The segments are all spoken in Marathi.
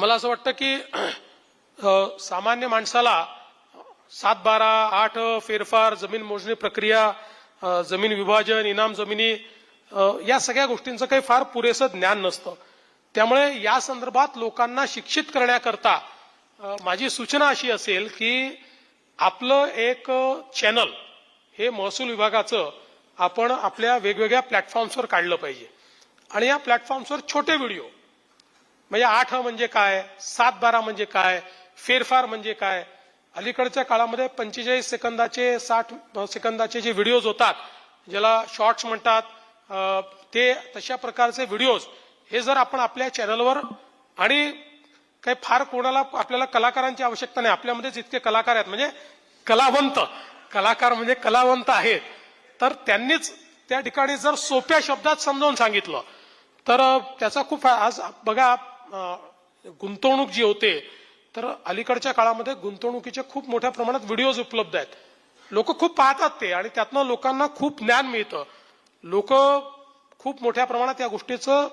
मला असं वाटतं की सामान्य माणसाला 7-12, 8 फेरफार, जमीन मोजणी प्रक्रिया, जमीन विभाजन, इनाम जमिनी या सगळ्या गोष्टींचं काही फार पुरेसं ज्ञान नसतं. त्यामुळे या संदर्भात लोकांना शिक्षित करण्याकरता माझी सूचना अशी असेल की आपलं एक चॅनल हे महसूल विभागाचं आपण आपल्या वेगवेगळ्या प्लॅटफॉर्म्सवर काढलं पाहिजे. आणि या प्लॅटफॉर्म्सवर छोटे व्हिडिओ म्हणजे 8 म्हणजे काय, 7-12 म्हणजे काय, फेरफार म्हणजे काय, अलीकडच्या काळामध्ये 45 सेकंदाचे 60 सेकंदाचे जे व्हिडिओज होतात ज्याला शॉर्ट्स म्हणतात, ते तशा प्रकारचे व्हिडिओज हे जर आपण आपल्या चॅनलवर, आणि काही फार कोणाला आपल्याला कलाकारांची आवश्यकता नाही, आपल्यामध्येच इतके कलाकार आहेत, म्हणजे कलाकार म्हणजे कलावंत आहेत, तर त्यांनीच त्या ठिकाणी जर सोप्या शब्दात समजावून सांगितलं तर त्याचा खूप आज बघा गुंतवणूक जी होते तर अलीकडच्या काळामध्ये गुंतवणुकीचे खूप मोठ्या प्रमाणात व्हिडिओज उपलब्ध आहेत. लोक खूप पाहतात ते आणि त्यातनं लोकांना खूप ज्ञान मिळतं. लोक खूप मोठ्या प्रमाणात या गोष्टीचं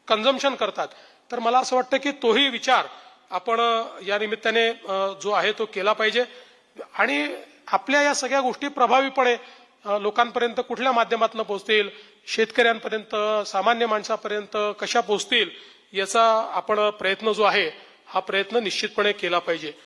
कन्झम्पशन करतात. तर मला असं वाटतं की तोही विचार आपण या निमित्ताने जो आहे तो केला पाहिजे. आणि आपल्या या सगळ्या गोष्टी प्रभावीपणे लोकांपर्यंत कुठल्या माध्यमातून पोहोचतील, शेतकऱ्यांपर्यंत, सामान्य माणसापर्यंत कशा पोहोचतील याचा आपण प्रयत्न जो आहे हा प्रयत्न निश्चितपणे केला पाहिजे.